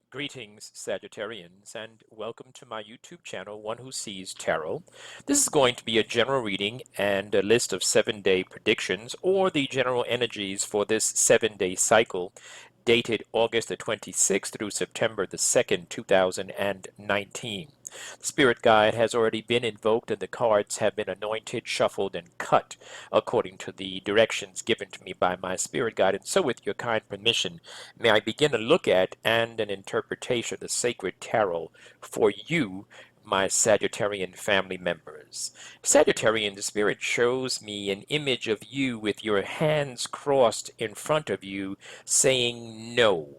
Greetings, Sagittarians, and welcome to my YouTube channel, One Who Sees Tarot. This is going to be a general reading and a list of 7-day predictions, or the general energies for this 7-day cycle, dated August the 26th through September the 2nd, 2019. The spirit guide has already been invoked and the cards have been anointed, shuffled, and cut according to the directions given to me by my spirit guide. And so, with your kind permission, may I begin a look at and an interpretation of the sacred tarot for you, my Sagittarian family members. Sagittarian, the spirit shows me an image of you with your hands crossed in front of you saying no.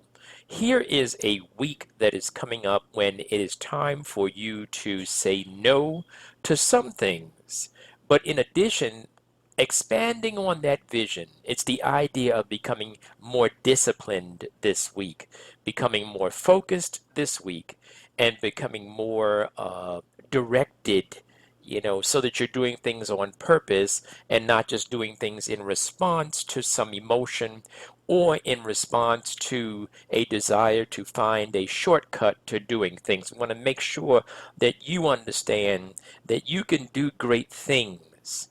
Here is a week that is coming up when it is time for you to say no to some things. But in addition, expanding on that vision, it's the idea of becoming more disciplined this week, becoming more focused this week, and becoming more directed, so that you're doing things on purpose and not just doing things in response to some emotion or in response to a desire to find a shortcut to doing things. We want to make sure that you understand that you can do great things.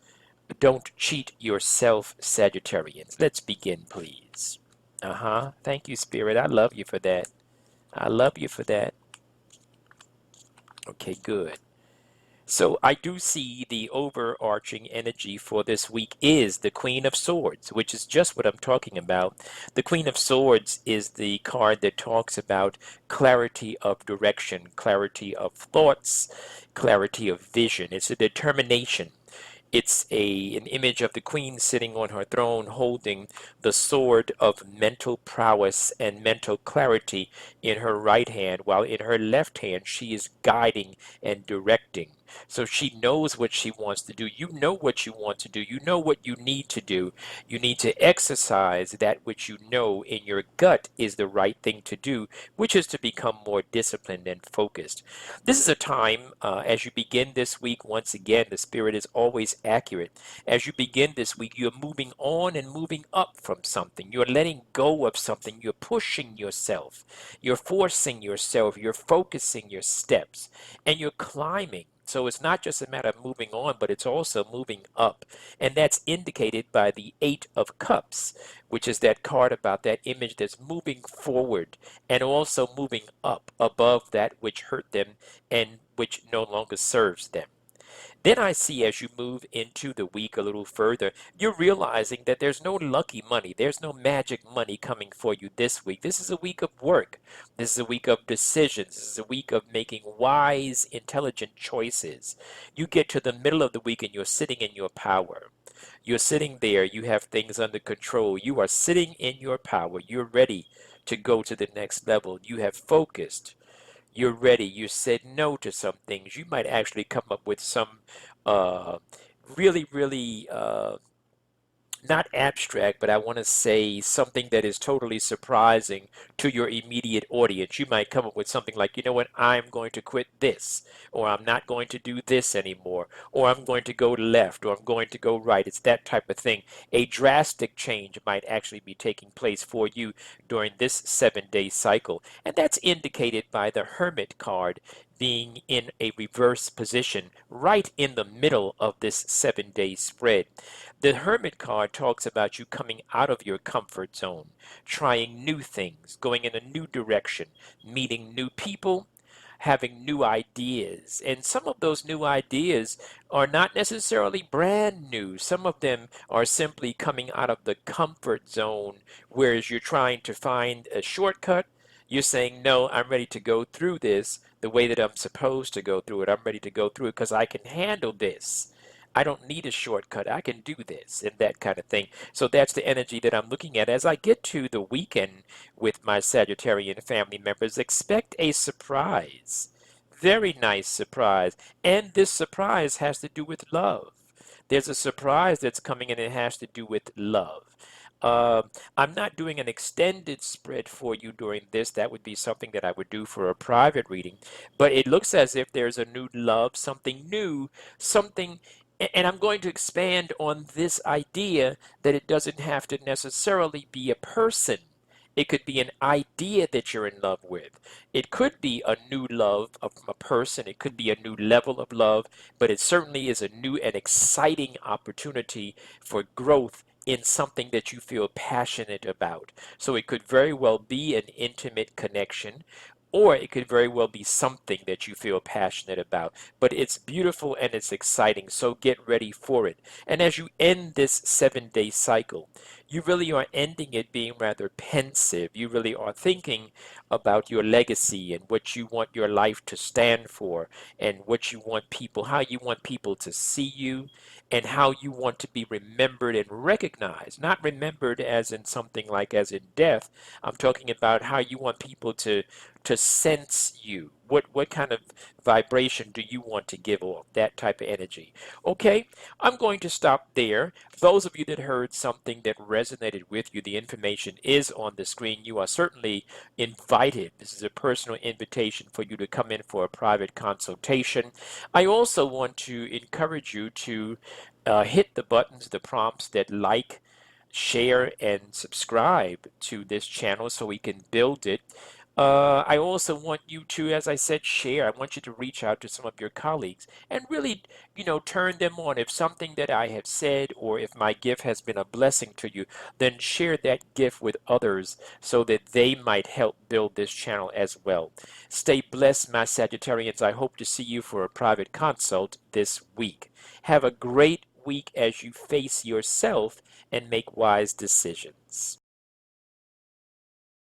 Don't cheat yourself, Sagittarians. Let's begin, please. Thank you, Spirit. I love you for that. I love you for that. Okay, good. So I do see the overarching energy for this week is the Queen of Swords, which is just what I'm talking about. The Queen of Swords is the card that talks about clarity of direction, clarity of thoughts, clarity of vision. It's a determination. It's an image of the queen sitting on her throne holding the sword of mental prowess and mental clarity in her right hand, while in her left hand she is guiding and directing. So she knows what she wants to do. You know what you want to do. You know what you need to do. You need to exercise that which you know in your gut is the right thing to do, which is to become more disciplined and focused. This is a time, as you begin this week, once again, the Spirit is always accurate. As you begin this week, you're moving on and moving up from something. You're letting go of something. You're pushing yourself. You're forcing yourself. You're focusing your steps. And you're climbing. So it's not just a matter of moving on, but it's also moving up. And that's indicated by the Eight of Cups, which is that card about that image that's moving forward and also moving up above that which hurt them and which no longer serves them. Then I see as you move into the week a little further, you're realizing that there's no lucky money. There's no magic money coming for you this week. This is a week of work. This is a week of decisions. This is a week of making wise, intelligent choices. You get to the middle of the week and you're sitting in your power. You're sitting there. You have things under control. You are sitting in your power. You're ready to go to the next level. You have focused. You're ready. You said no to some things. You might actually come up with some uh, really not abstract, but I want to say something that is totally surprising to your immediate audience. You might come up with something like, you know what, I'm going to quit this, or I'm not going to do this anymore, or I'm going to go left, or I'm going to go right. It's that type of thing. A drastic change might actually be taking place for you during this 7-day cycle, and that's indicated by the Hermit card being in a reverse position right in the middle of this 7-day spread. The Hermit card talks about you coming out of your comfort zone, trying new things, going in a new direction, meeting new people, having new ideas. And some of those new ideas are not necessarily brand new. Some of them are simply coming out of the comfort zone, whereas you're trying to find a shortcut. You're saying, no, I'm ready to go through this the way that I'm supposed to go through it. I'm ready to go through it because I can handle this. I don't need a shortcut. I can do this and that kind of thing. So that's the energy that I'm looking at. As I get to the weekend with my Sagittarian family members, expect a surprise. Very nice surprise. And this surprise has to do with love. There's a surprise that's coming and it has to do with love. I'm not doing an extended spread for you during this. That would be something that I would do for a private reading. But it looks as if there's a new love, something new, something. And I'm going to expand on this idea that it doesn't have to necessarily be a person. It could be an idea that you're in love with. It could be a new love of a person. It could be a new level of love, but it certainly is a new and exciting opportunity for growth in something that you feel passionate about. So it could very well be an intimate connection, or it could very well be something that you feel passionate about. But it's beautiful and it's exciting, so get ready for it. And as you end this 7 day cycle, you really are ending it being rather pensive. You really are thinking about your legacy and what you want your life to stand for, and what you want people, how you want people to see you, and how you want to be remembered and recognized. Not remembered as in something like as in death. I'm talking about how you want people to sense you. What kind of vibration do you want to give off? That type of energy. Okay, I'm going to stop there. Those of you that heard something that resonated with you, the information is on the screen. You are certainly invited. This is a personal invitation for you to come in for a private consultation. I also want to encourage you to hit the buttons, the prompts that like, share, and subscribe to this channel so we can build it. I also want you to, as I said, share. I want you to reach out to some of your colleagues and really, turn them on. If something that I have said or if my gift has been a blessing to you, then share that gift with others so that they might help build this channel as well. Stay blessed, my Sagittarians. I hope to see you for a private consult this week. Have a great week as you face yourself and make wise decisions.